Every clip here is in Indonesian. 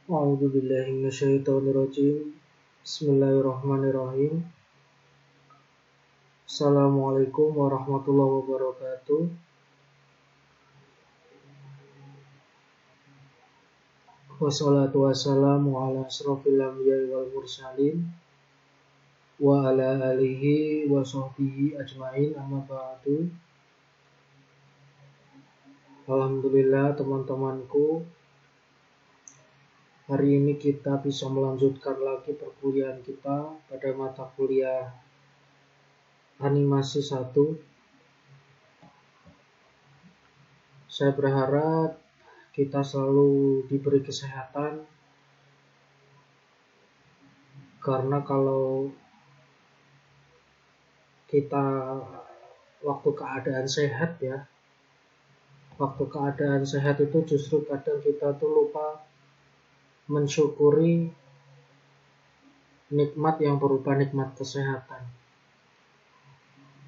A'udzubillahi minasyaitonirrajim. Bismillahirrahmanirrahim. Assalamualaikum warahmatullahi wabarakatuh. Wassalatu wassalamu ala asrofil anbiya'i wal mursalin wa ala alihi wa sahbihi ajmain, amma ba'du. Alhamdulillah teman-temanku, hari ini kita bisa melanjutkan lagi perkuliahan kita pada mata kuliah animasi 1. Saya berharap kita selalu diberi kesehatan, karena kalau kita waktu keadaan sehat itu justru kadang kita tuh lupa mensyukuri nikmat yang berupa nikmat kesehatan.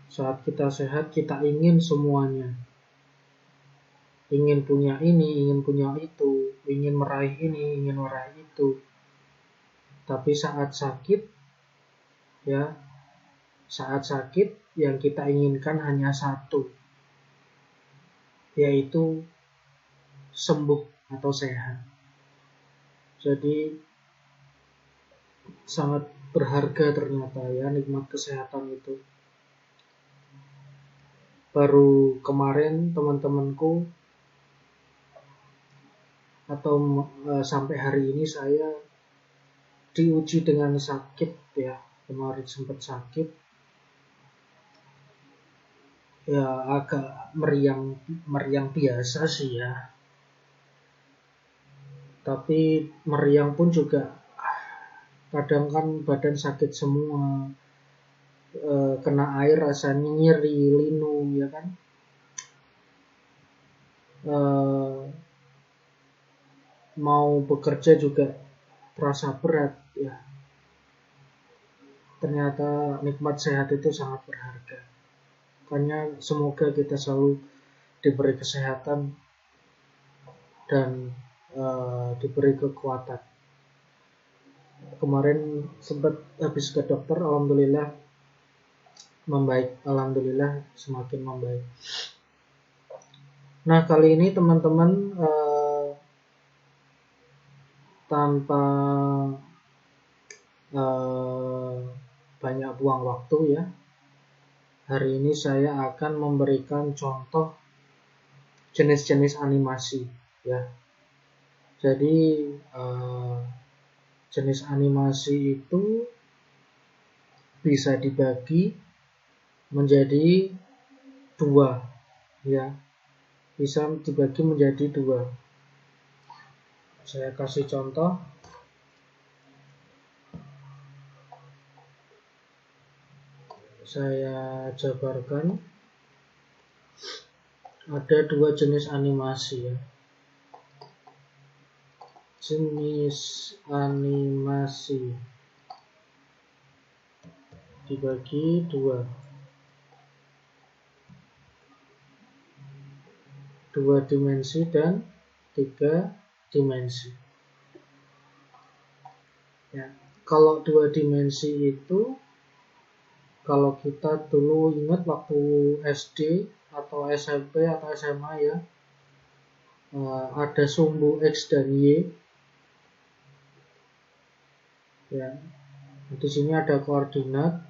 Saat kita sehat, kita ingin semuanya. Ingin punya ini, ingin punya itu, ingin meraih ini, ingin meraih itu. Tapi saat sakit yang kita inginkan hanya satu, yaitu sembuh atau sehat. Jadi sangat berharga ternyata ya nikmat kesehatan itu. Baru kemarin teman-temanku sampai hari ini saya diuji dengan sakit ya. Kemarin sempat sakit. Ya agak meriang biasa sih ya. Tapi meriang pun juga kadang kan badan sakit semua. Kena air rasanya nyeri, linu ya kan. Mau bekerja juga terasa berat ya. Ternyata nikmat sehat itu sangat berharga. Makanya semoga kita selalu diberi kesehatan dan diberi kekuatan. Kemarin sempat habis ke dokter, alhamdulillah membaik, alhamdulillah semakin membaik. Nah, kali ini teman-teman tanpa banyak buang waktu ya, hari ini saya akan memberikan contoh jenis-jenis animasi ya. Jadi jenis animasi itu bisa dibagi menjadi dua ya. Bisa dibagi menjadi dua. Saya kasih contoh. Saya jabarkan. Ada dua jenis animasi ya. Jenis animasi dibagi dua dimensi dan 3 dimensi ya. Kalau 2 dimensi itu, kalau kita dulu ingat waktu SD atau SMP atau SMA ya, ada sumbu X dan Y ya. Di sini ada koordinat.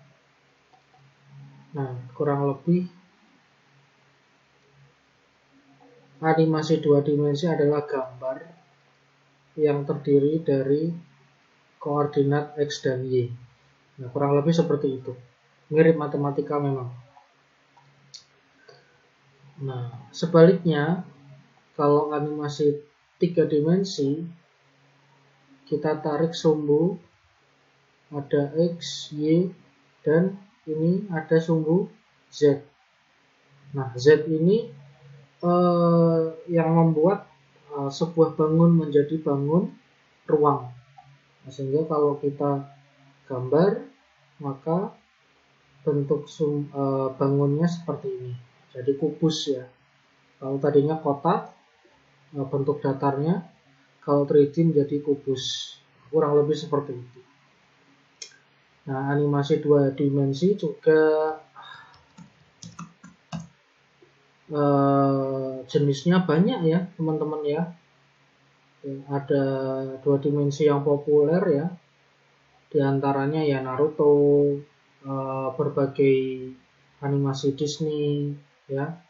Nah, kurang lebih animasi 2 dimensi adalah gambar yang terdiri dari koordinat X dan Y. Nah, kurang lebih seperti itu. Mirip matematika memang. Nah, sebaliknya, kalau animasi 3 dimensi, kita tarik sumbu, ada X, Y, dan ini ada sumbu Z. Nah, Z ini yang membuat sebuah bangun menjadi bangun ruang. Nah, sehingga kalau kita gambar, maka bentuk bangunnya seperti ini. Jadi kubus ya. Kalau tadinya kotak, bentuk datarnya. kalau 3D menjadi kubus, kurang lebih seperti itu. Nah, animasi 2 dimensi juga jenisnya banyak ya teman-teman ya. Ada 2 dimensi yang populer ya, diantaranya ya Naruto, berbagai animasi Disney ya.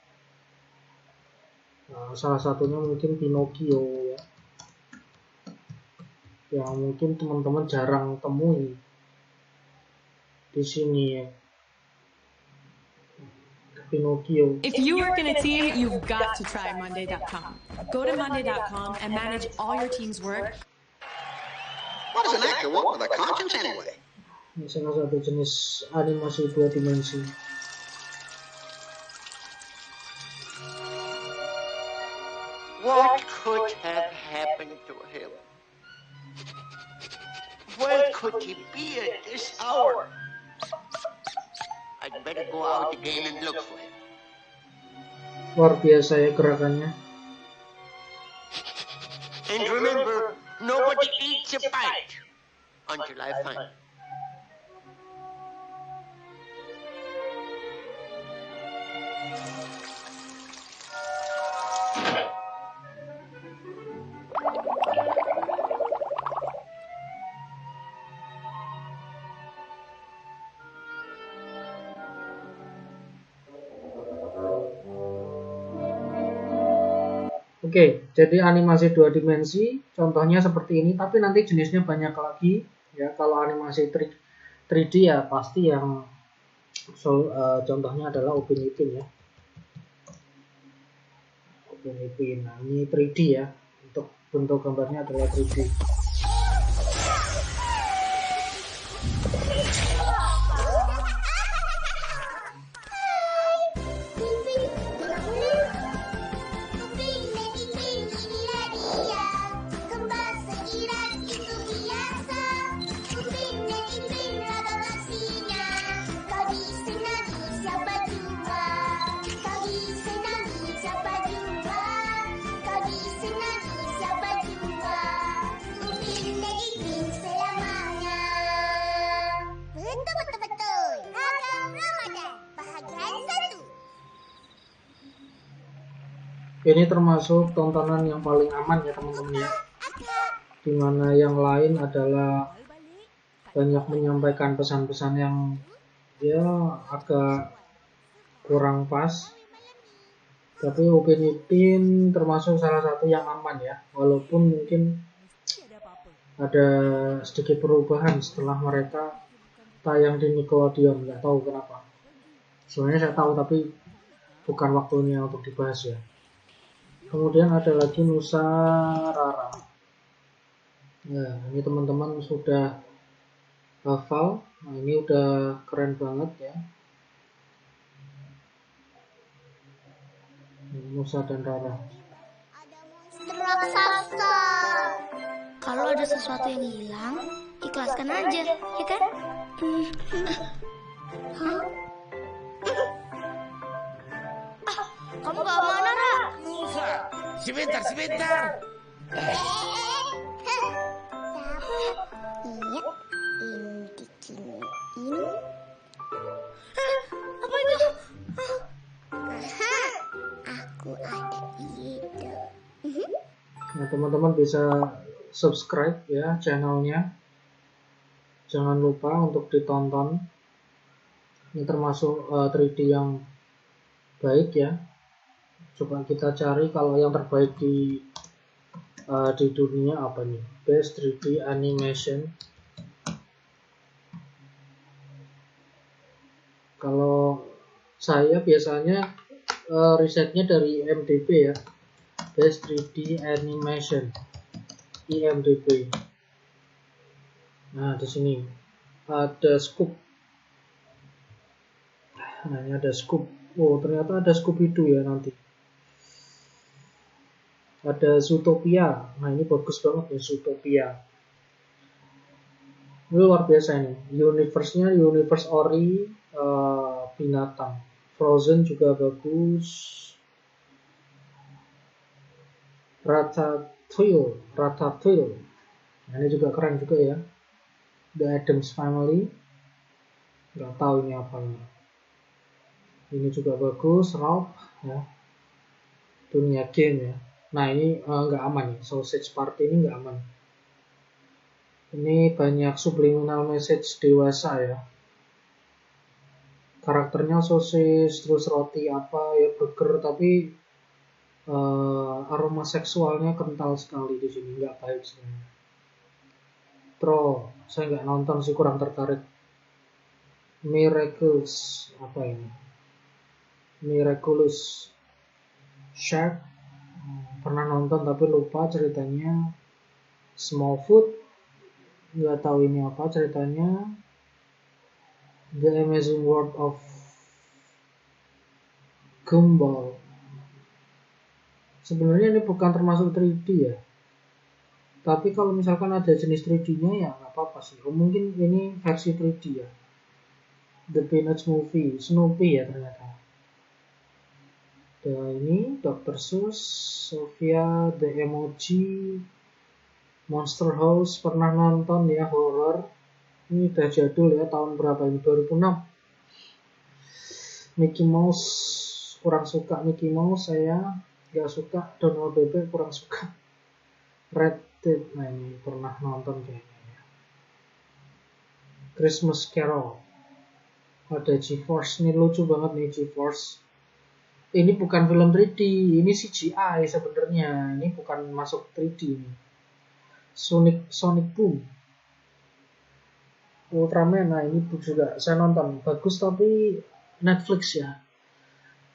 Salah satunya mungkin Pinocchio ya, yang mungkin teman-teman jarang temui di sini ya. Pinocchio. If you work in a team, you've got to try Monday.com. Go to Monday.com and manage all your team's work. What does an actor want with a conscience anyway? Ini salah satu jenis animasi 2 dimensi. What could have happened to him? Where could he be at this hour? I'd better go out again and look for him. Luar biasa ya gerakannya. And remember, nobody eats a bite until I find him. Oke, jadi animasi 2 dimensi contohnya seperti ini, tapi nanti jenisnya banyak lagi ya. Kalau animasi 3D ya pasti yang contohnya adalah Upin Ipin ya. Upin Ipin. Nah, ini 3D ya. Untuk bentuk gambarnya adalah 3D. Ini termasuk tontonan yang paling aman ya teman-teman ya. Dimana yang lain adalah banyak menyampaikan pesan-pesan yang ya agak kurang pas. Tapi Upin Ipin termasuk salah satu yang aman ya. Walaupun mungkin ada sedikit perubahan setelah mereka tayang di Nickelodeon, nggak tahu kenapa. Sebenarnya saya tahu tapi bukan waktunya untuk dibahas ya. Kemudian ada lagi Nusa Rara. Nah, ini teman-teman sudah hafal. Nah, ini udah keren banget ya. Nusa dan Rara. Raksasa. Kalau ada sesuatu yang hilang, ikhlaskan aja, ya kan? Hah? Kamu gak mana, Ra? Nusa, sebentar. Iya, ini dikiniin. Apa itu? Aku ada ide. Nah, teman-teman bisa subscribe ya channelnya. Jangan lupa untuk ditonton. Ini termasuk 3D yang baik ya. Coba kita cari kalau yang terbaik di dunia apa nih? Best 3D animation. Kalau saya biasanya risetnya dari IMDb ya. Best 3D animation, IMDb. Nah, di sini ada Scoop. Nah, ini ada Scoop. Oh, ternyata ada Scooby-Doo ya nanti. Ada Zootopia. Nah, ini bagus banget ya Zootopia. Ini luar biasa ini. Universe-nya universe ori binatang. Frozen juga bagus. Ratatouille. Nah, ini juga keren juga ya. The Addams Family. Nggak tahu ini apa. Ini juga bagus. Raw ya. Dunia game ya. Nah ini nggak aman ya. Sausage Party ini nggak aman. Ini banyak subliminal message dewasa ya. Karakternya sosis, terus roti apa ya, burger, tapi aroma seksualnya kental sekali di sini, nggak baik sebenarnya. Saya nggak nonton sih, kurang tertarik. Miracles apa ini? Miraculous Shark, pernah nonton tapi lupa ceritanya. Smallfoot, nggak tahu ini apa ceritanya. The Amazing World of Gumball. Sebenarnya ini bukan termasuk 3D ya. Tapi kalau misalkan ada jenis 3D-nya ya nggak apa-apa sih. Mungkin ini versi 3D ya. The Peanuts Movie, Snoopy ya ternyata. Dan ini Dr. Seuss, Sofia, The Emoji, Monster House, pernah nonton ya, horror. Ini udah jadul ya, tahun berapa ini? 2006. Mickey Mouse, kurang suka Mickey Mouse saya. Gak suka Donald Bebek, kurang suka. Red Dead, nah ini pernah nonton kayaknya ya. Christmas Carol. Ada GeForce, ini lucu banget nih GeForce. Ini bukan film 3D, ini CGI sebenarnya. Ini bukan masuk 3D ini. Sonic Boom. Ultraman, nah ini juga saya nonton, bagus tapi Netflix ya,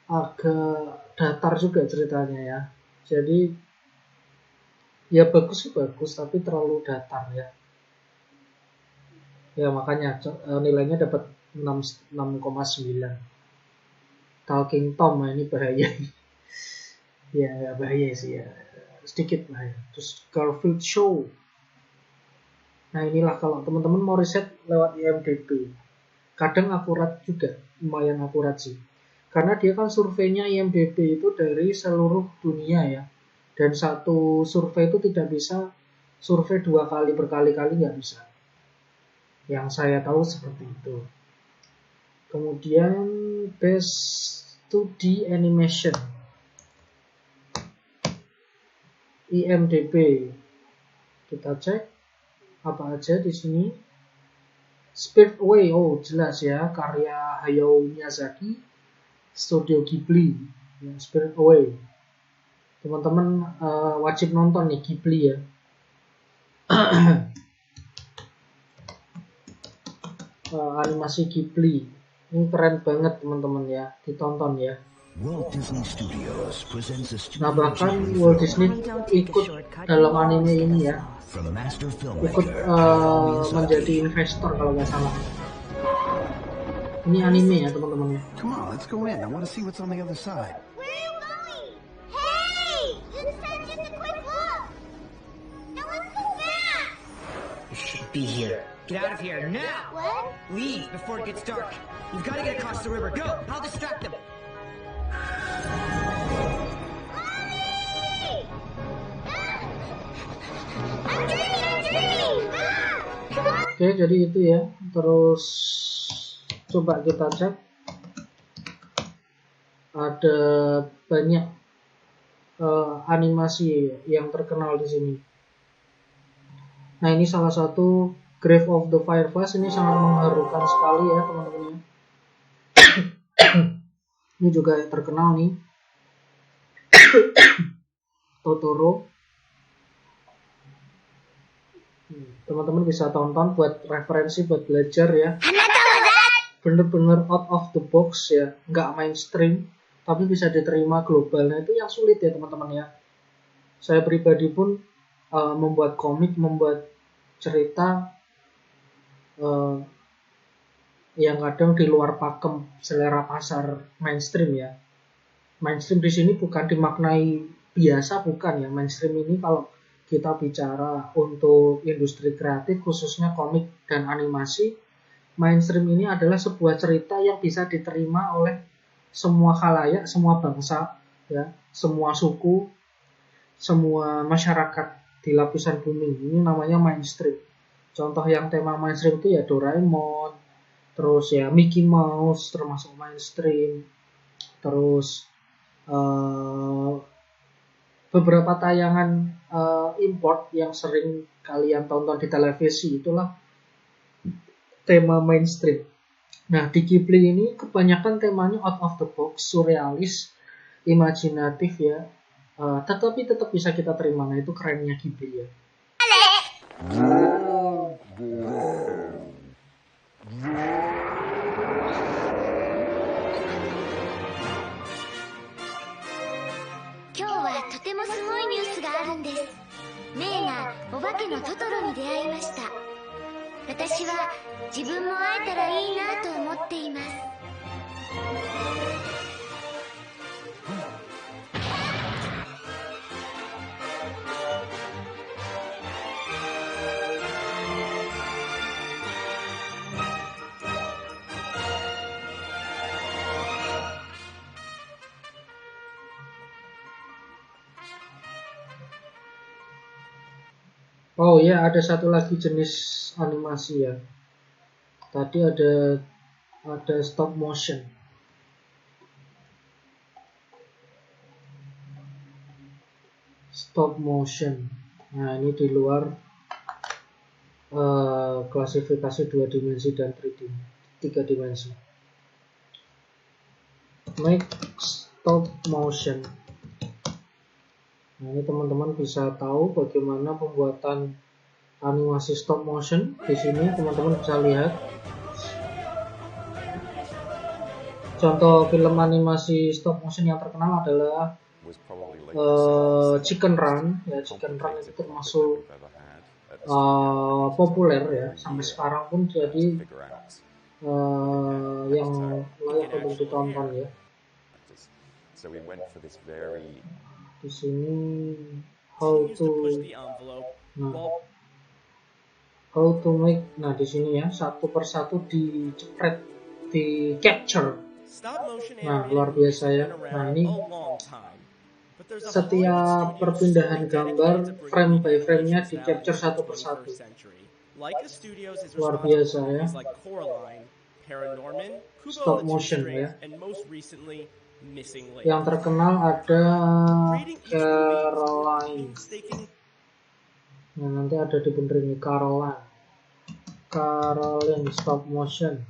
agak datar juga ceritanya ya. Jadi ya bagus sih bagus, tapi terlalu datar ya. Ya makanya nilainya dapat 6,9. Talking Tom, nah ini bahaya. Ya bahaya sih ya, sedikit bahaya. Terus Garfield Show. Nah inilah kalau teman-teman mau riset lewat IMDb, kadang akurat juga, lumayan akurat sih. Karena dia kan surveinya IMDb itu dari seluruh dunia ya. Dan satu survei itu tidak bisa survei 2 kali berkali-kali, nggak bisa. Yang saya tahu seperti itu. Kemudian Best 2D Animation, IMDb, kita cek apa aja di sini. Spirited Away, oh jelas ya, karya Hayao Miyazaki, Studio Ghibli ya. Spirited Away, teman-teman wajib nonton nih Ghibli ya. Animasi Ghibli ini keren banget teman-teman ya, ditonton ya. Walt Disney Studios presents a studio Nah bahkan Walt Disney ikut dalam anime ini ya, ikut menjadi investor kalau nggak salah. Ini anime ya teman-teman. Come on, let's go in. I want to see what's on the other side. Where are you going? Hey! This is just a quick look. Now let's go fast. You shouldn't be here. Get out of here now! What? Leave before it gets dark. You've got to get across the river. Go! I'll distract them. Mommy! I'm dreaming! Ah! Oke, jadi itu ya. Terus coba kita cek. Ada banyak animasi yang terkenal di sini. Nah, ini salah satu Grave of the Fireflies, ini sangat mengharukan sekali ya teman-teman. Ini juga terkenal nih. Totoro. Teman-teman bisa tonton buat referensi, buat belajar ya. Bener-bener out of the box ya, nggak mainstream, tapi bisa diterima global. Nah itu yang sulit ya teman-teman ya. Saya pribadi pun membuat komik, membuat cerita yang kadang di luar pakem selera pasar mainstream ya. Mainstream di sini bukan dimaknai biasa, bukan ya. Mainstream ini kalau kita bicara untuk industri kreatif, khususnya komik dan animasi, mainstream ini adalah sebuah cerita yang bisa diterima oleh semua khalayak, semua bangsa, ya, semua suku, semua masyarakat di lapisan bumi. Ini namanya mainstream. Contoh yang tema mainstream itu ya Doraemon, terus ya Mickey Mouse termasuk mainstream, terus beberapa tayangan import yang sering kalian tonton di televisi itulah tema mainstream. Nah, di Ghibli ini kebanyakan temanya out of the box, surrealis, imajinatif ya, tetapi tetap bisa kita terima. Nah, itu kerennya Ghibli ya. Oh ya, ada satu lagi jenis animasi ya. Tadi ada stop motion. Stop motion. Nah, ini di luar klasifikasi 2 dimensi dan 3 dimensi. Make stop motion. Nah, ini teman-teman bisa tahu bagaimana pembuatan animasi stop motion. Di sini teman-teman bisa lihat contoh film animasi stop motion yang terkenal adalah Chicken Run. Ya, Chicken Run itu termasuk populer ya, sampai sekarang pun jadi yang layak untuk ditonton ya. Di sini how to make, nah di sini ya satu persatu dicepret, di capture. Nah, luar biasa ya. Nah, ini setiap perpindahan gambar frame by frame-nya di capture satu persatu. Luar biasa ya. Stop motion ya. Yang terkenal ada Caroline. Nah, nanti ada di bener ini Caroline stop motion.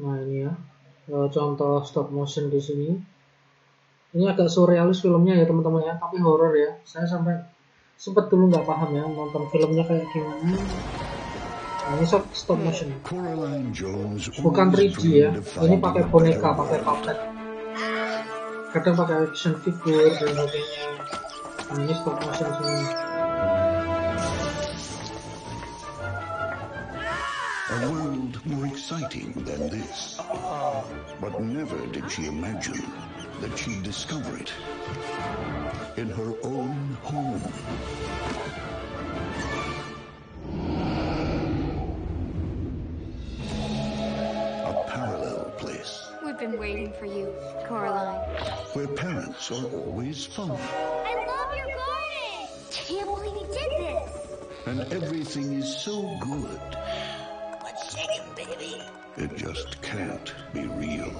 Nah, ini ya contoh stop motion di sini. Ini agak surrealis filmnya ya teman-teman ya, tapi horor ya. Saya sampai sempat dulu nggak paham ya nonton filmnya kayak gimana. Nah, ini stop motion. Bukan 3D ya. Ini pakai boneka, pakai puppet. Kadang pakai action figure dan sebagainya. Nah, ini stop motion semua. A world more exciting than this. But never did she imagine that she'd discover it in her own home. A parallel place. We've been waiting for you, Coraline. Where parents are always fun. I love your garden! Can't believe you did this! And everything is so good. What's shaking, baby? It just can't be real.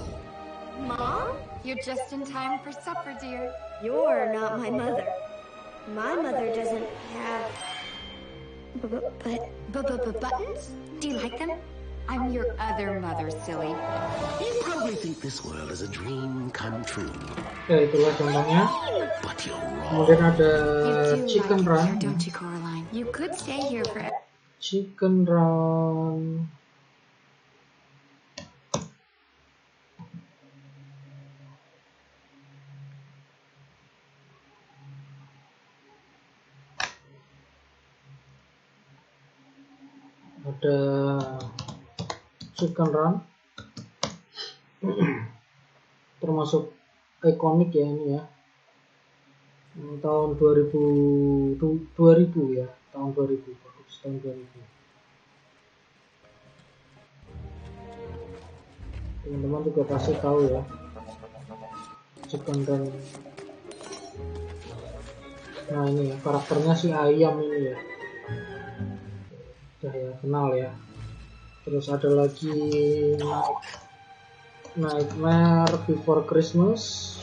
Mom? You're just in time for supper, dear. You're not my mother. My mother doesn't have... buttons? Do you like them? I'm your other mother, silly. You probably think this world is a dream come true. Ya, itulah contohnya. But you're wrong. Kemudian ada You do Chicken like it Run. here, don't you, Coraline? You could stay here forever. Chicken Run. Ada Chicken Run. Termasuk ikonik ya ini ya. Tahun 2000 ya, tahun 2000, bagus, tahun 2000. Teman-teman juga pasti tahu ya. Chicken Run. Nah ini ya, karakternya si ayam ini ya. Udah ya, kenal ya. Terus ada lagi Nightmare Before Christmas.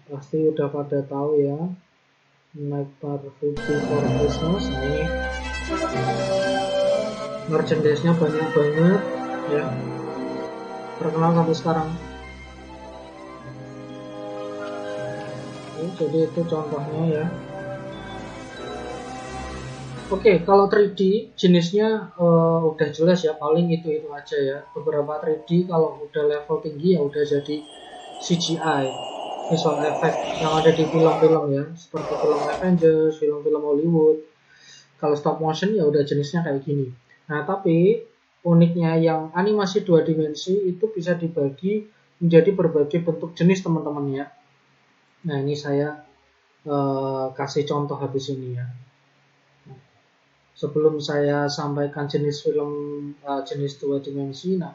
Pasti udah pada tahu ya, Nightmare Before Christmas. Nah ini merchandise-nya banyak banget ya, terkenal sampai sekarang. Jadi itu contohnya ya. Oke, kalau 3D jenisnya udah jelas ya, paling itu aja ya. Beberapa 3D kalau udah level tinggi ya udah jadi CGI, visual effect yang ada di film-film ya, seperti film Avengers, film-film Hollywood. Kalau stop motion ya udah jenisnya kayak gini. Nah, tapi uniknya yang animasi 2 dimensi itu bisa dibagi menjadi berbagai bentuk jenis teman-teman ya. Nah, ini saya kasih contoh habis ini ya. Sebelum saya sampaikan jenis film jenis 2 dimensi, nah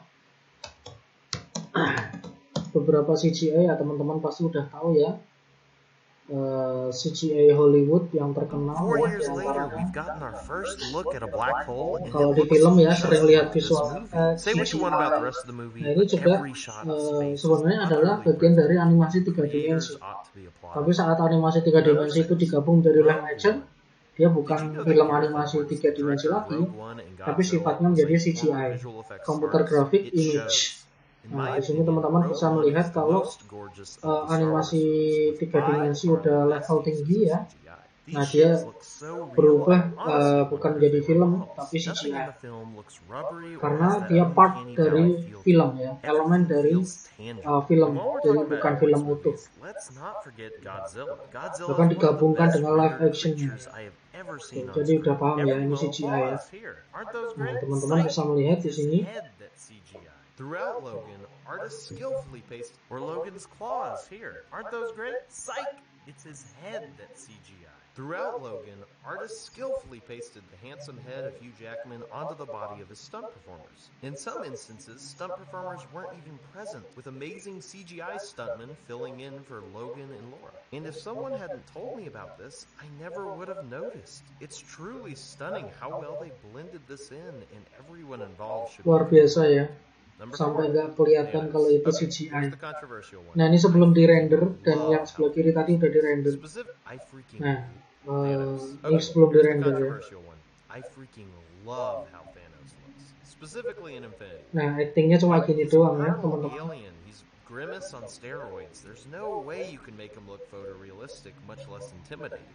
beberapa CGI ya teman-teman pasti udah tahu ya. CGI Hollywood yang terkenal ya, diantaranya kalau di film ya sering lihat visual CGI. Nah ini juga sebenarnya adalah bagian dari animasi 3 dimensi. Tapi saat animasi 3 dimensi itu digabung dari live action, dia bukan film animasi 3 dimensi lagi, tapi sifatnya menjadi CGI, computer graphic image. Nah, di sini teman-teman bisa melihat kalau animasi 3 dimensi udah level tinggi ya. Nah, dia berubah bukan menjadi film tapi CGI. Karena dia part dari film ya, elemen dari film, jadi bukan film utuh. Bahkan digabungkan dengan live action. Jadi udah paham ya, ini CGI ya. Nah, teman-teman bisa melihat di sini. Throughout Logan, artists skillfully pasted, or Logan's claws here. Aren't those great? Psych! It's his head that's CGI. Throughout Logan, artists skillfully pasted the handsome head of Hugh Jackman onto the body of his stunt performers. In some instances, stunt performers weren't even present, with amazing CGI stuntmen filling in for Logan and Laura. And if someone hadn't told me about this, I never would have noticed. It's truly stunning how well they blended this in, and everyone involved should luar biasa ya. Sampai nggak kelihatan kalau itu CGI. Nah ini sebelum di render, dan yang sebelah kiri tadi udah di render. Nah ini sebelum di render ya. Nah actingnya cuma gini doang ya teman-teman. Grimace on steroids. There's no way you can make him look photorealistic, much less intimidating.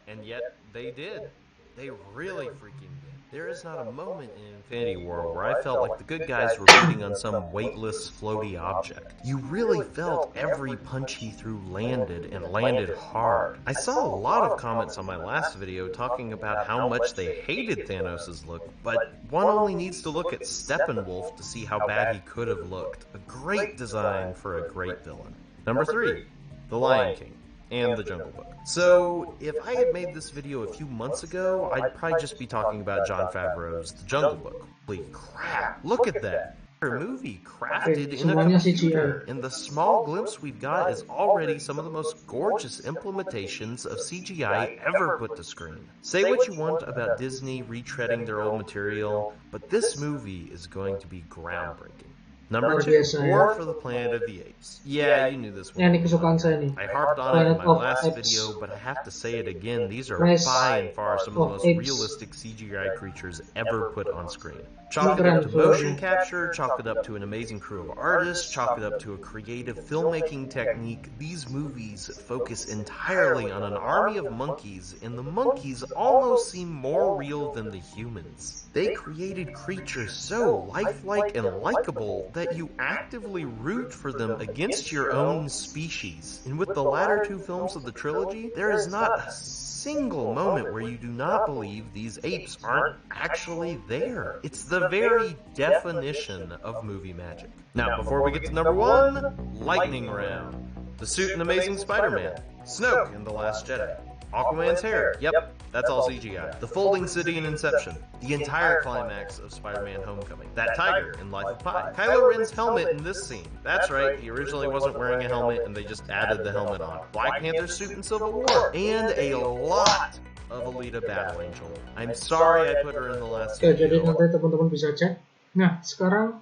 And yet they did. They really freaking did. There is not a moment in Infinity War where I felt like the good guys were beating on some weightless, floaty object. You really felt every punch he threw landed, and landed hard. I saw a lot of comments on my last video talking about how much they hated Thanos' look, but one only needs to look at Steppenwolf to see how bad he could have looked. A great design for a great villain. Number 3, The Lion King and The Jungle Book. So, if I had made this video a few months ago, I'd probably just be talking about Jon Favreau's The Jungle Book. Holy crap, look at that! A movie crafted in a computer, and the small glimpse we've got is already some of the most gorgeous implementations of CGI ever put to screen. Say what you want about Disney retreading their old material, but this movie is going to be groundbreaking. Number 2, War for the Planet of the Apes. Yeah, you knew this one. I harped on it in my last video, but I have to say it again. These are by and far some of the most realistic CGI creatures ever put on screen. Chalk it up to motion capture, chalk it up to an amazing crew of artists, chalk it up to a creative filmmaking technique. These movies focus entirely on an army of monkeys, and the monkeys almost seem more real than the humans. They created creatures so lifelike and likable that you actively root for them against your own species. And with the latter 2 films of the trilogy, there is not a single moment where you do not believe these apes aren't actually there. It's the very definition of movie magic. Now, before we get to number 1, lightning round. The suit in Amazing Spider-Man, Snoke in The Last Jedi, Aquaman's hair, yep, That's all CGI. The folding city in Inception. The entire climax of Spider-Man Homecoming. That tiger in Life of Pi. Kylo Ren's helmet in this scene. That's right, he originally wasn't wearing a helmet and they just added the helmet on. Black Panther's suit in Civil War. And a lot of Alita Battle Angel. I'm sorry I put her in the last Oke, jadi nanti teman-teman bisa cek. Nah, sekarang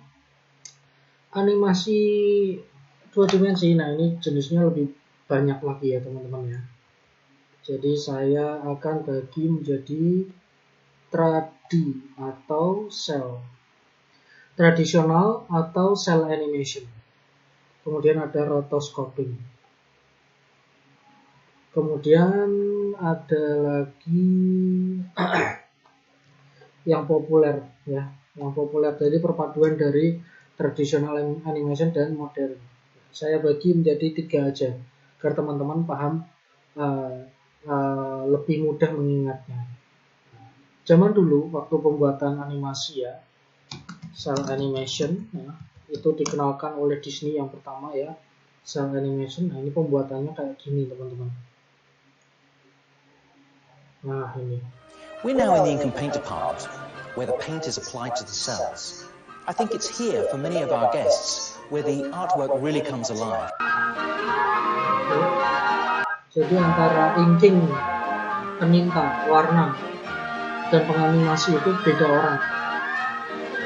animasi 2 dimensi. Nah, ini jenisnya lebih banyak lagi ya teman-teman ya. Jadi saya akan bagi menjadi 3D atau cell, tradisional atau cell animation. Kemudian ada rotoscoping. Kemudian ada lagi yang populer ya, yang populer dari perpaduan dari tradisional animation dan modern. Saya bagi menjadi 3 aja agar teman-teman paham, lebih mudah mengingatnya. Zaman dulu waktu pembuatan animasi ya, cell animation ya, itu dikenalkan oleh Disney yang pertama ya, cell animation. Nah, ini pembuatannya kayak gini teman-teman. Nah, ini. We're now in the ink and paint department, where the paint is applied to the cells. I think it's here for many of our guests, where the artwork really comes alive. Jadi antara inking, peninta, warna, dan penganimasi itu beda orang.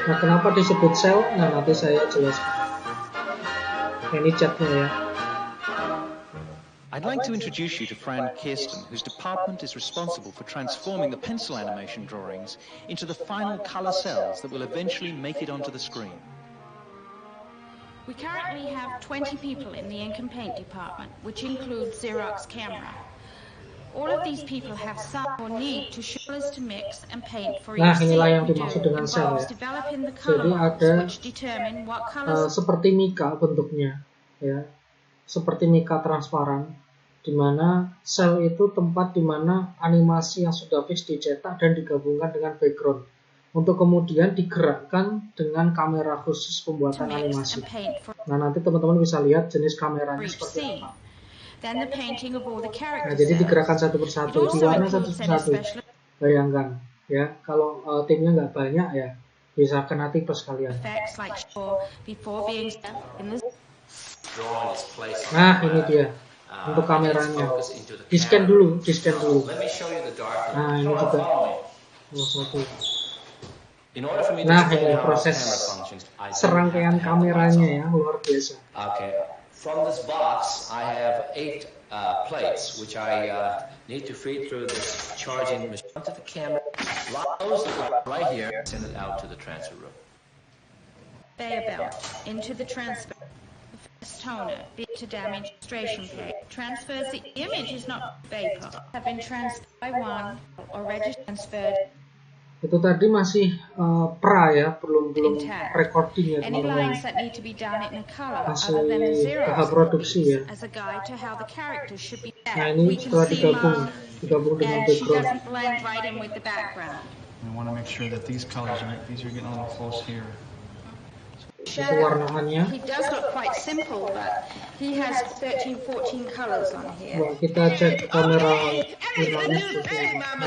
Nah, kenapa disebut sel? Nah, nanti saya jelaskan. Ini catnya ya. I'd like to introduce you to Fran Kirsten, whose department is responsible for transforming the pencil animation drawings into the final color cells that will eventually make it onto the screen. We currently have 20 people in the ink and paint department, which includes Xerox camera. All of these people have some or need to show us to mix and paint for Nah, each inilah scene yang we do. dimaksud dengan sel ya. Developing the Jadi color ada which determine what colors seperti mika bentuknya ya, seperti mika transparan, di mana sel itu tempat di mana animasi yang sudah fix dicetak dan digabungkan dengan background untuk kemudian digerakkan dengan kamera khusus pembuatan animasi. Nah, nanti teman-teman bisa lihat jenis kameranya seperti apa. Nah, jadi digerakkan satu persatu, diwarna satu persatu. Bayangkan ya, kalau timnya nggak banyak ya, bisa kena tipes kalian. Nah, ini dia untuk kameranya. Di-scan dulu, di-scan dulu. Nah, ini juga satu. Nah, ini proses serangkaian kameranya ya, luar biasa. Okay. From this box, I have 8 plates, which I need to feed through this charging machine to the camera. Close the plate right here, send it out to the transfer room. Conveyor belt into the transfer. Toner to damage registration plate. Transfers the image is not vapor. Have been transferred by one or transferred. Itu tadi masih pra ya, belum recording ya teman-teman. Masih tahap produksi ya. Nah, ini setelah digabung dengan background. We want to make sure that these colors are getting a little close here. Itu warnaannya. He does look quite simple, but he has 13, 14 colors on here. Nah, kita cek kamera warnanya seperti apa.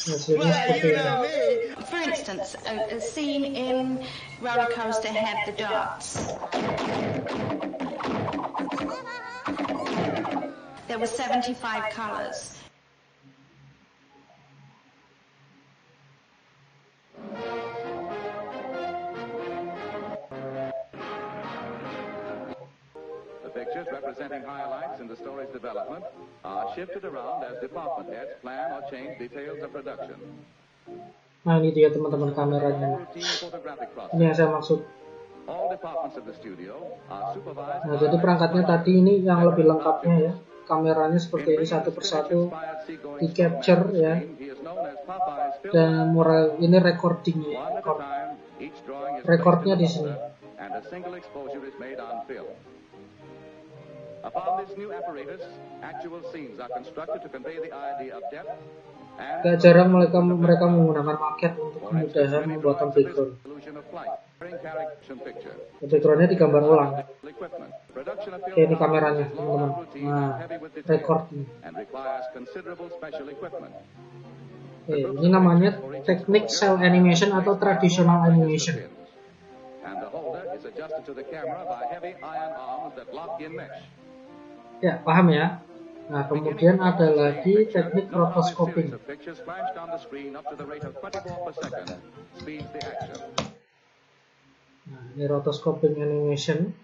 Hasilnya seperti ini. For instance, a scene in Roller Coaster had the dots. There were 75 colors. Pictures representing highlights in the story's development are shifted around as department heads plan or change details of production. Nah, ini dia teman-teman kameranya. Ini yang saya maksud. Nah, jadi perangkatnya tadi ini yang lebih lengkapnya ya. Kameranya seperti ini satu persatu di capture ya. Dan ini recordingnya. Recordnya di sini. Upon this new apparatus, actual scenes are constructed to convey the idea of depth. Gak jarang mereka menggunakan maket untuk kemudahan pembuatan background. Backgroundnya digambar ulang. Oke, ini kameranya teman-teman. Nah, record ini. Oke, ini namanya teknik cell animation atau traditional animation. Ya, paham ya? Nah, kemudian ada lagi teknik rotoscoping. Nah, ini rotoscoping animation.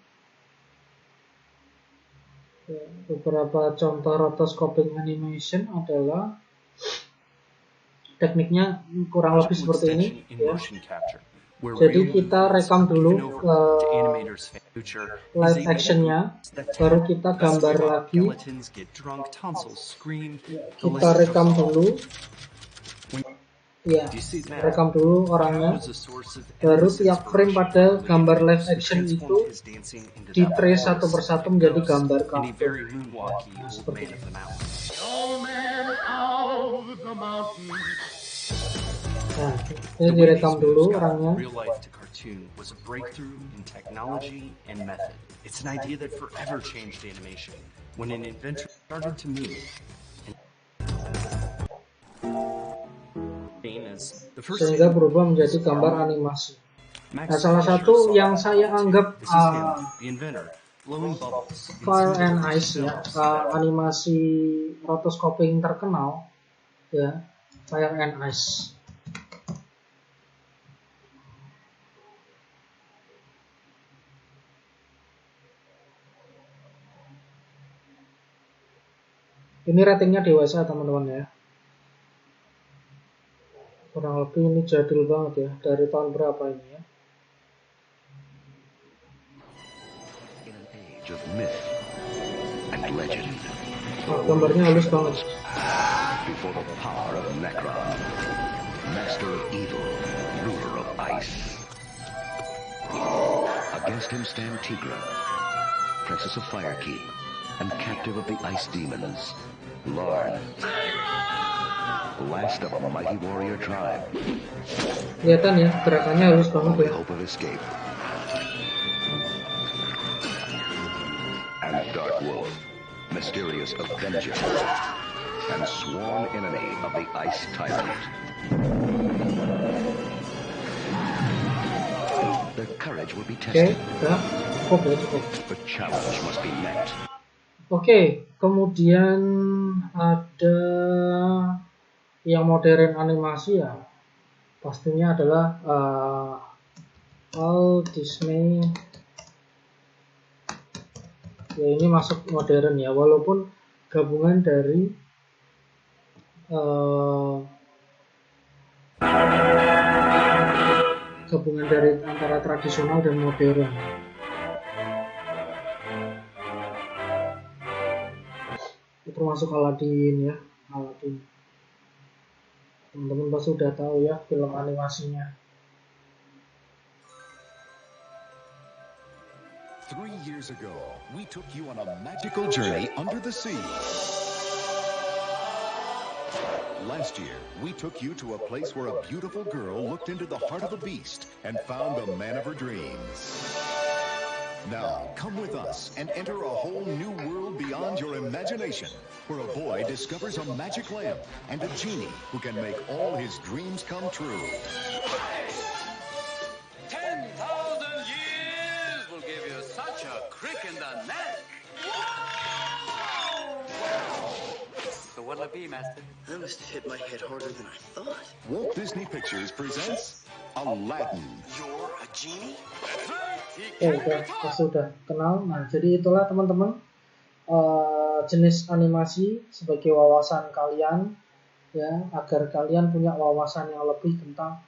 Ya, beberapa contoh rotoscoping animation adalah tekniknya kurang lebih seperti ini. Ya. Jadi kita rekam dulu ke live actionnya, baru kita gambar lagi. Kita rekam dulu. Ya, rekam dulu orangnya. Baru tiap frame pada gambar live action itu di trace satu persatu menjadi gambar kartun. Nah, seperti itu. Nah, ini direkam dulu orangnya. Was a breakthrough in technology and method. It's an idea that forever changed animation when an inventor started to move. Sehingga berubah menjadi gambar animasi. Nah, salah satu yang saya anggap Fire and Ice ya, animasi rotoscoping terkenal ya, Fire and Ice. Ini ratingnya dewasa teman-teman ya. Kurang lebih ini jadul banget ya. Dari tahun berapa ini ya? Oh, gambarnya halus banget. Before the power of Necron, master of evil, ruler of ice. Against him stand Tigra, princess of Firekeep, and captive of the ice demons. Lord, last of a mighty warrior tribe. Kelihatan ya, gerakannya halus banget ya. Hope of escape. And Dark Wolf, mysterious Avenger, and sworn enemy of the Ice Tyrant. Their courage will be tested. The challenge must be met. Oke, kemudian ada yang modern animasi ya, pastinya adalah Walt Disney. Ya, ini masuk modern ya, walaupun gabungan dari antara tradisional dan modern. Termasuk Aladdin ya, Aladdin. Teman-teman pasti sudah tahu ya film animasinya. 3 years ago, we took you on a magical journey under the sea. Last year, we took you to a place where a beautiful girl looked into the heart of a beast and found the man of her dreams. Now, come with us and enter a whole new world beyond your imagination, where a boy discovers a magic lamp and a genie who can make all his dreams come true. 10,000 years will give you such a crick in the neck. So what'll it be, Master? I must have hit my head harder than I thought. Walt Disney Pictures presents Aladdin. You're a genie? Sudah kenal. Nah, jadi itulah teman-teman jenis animasi sebagai wawasan kalian ya, agar kalian punya wawasan yang lebih tentang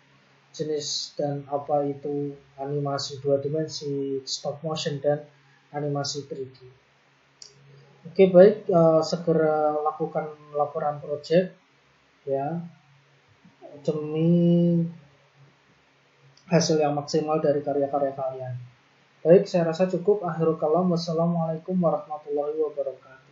jenis dan apa itu animasi 2 dimensi, stop motion dan animasi 3D. Oke, baik, segera lakukan laporan project ya demi hasil yang maksimal dari karya-karya kalian. Baik, saya rasa cukup. Akhirul kalam. Wassalamualaikum warahmatullahi wabarakatuh.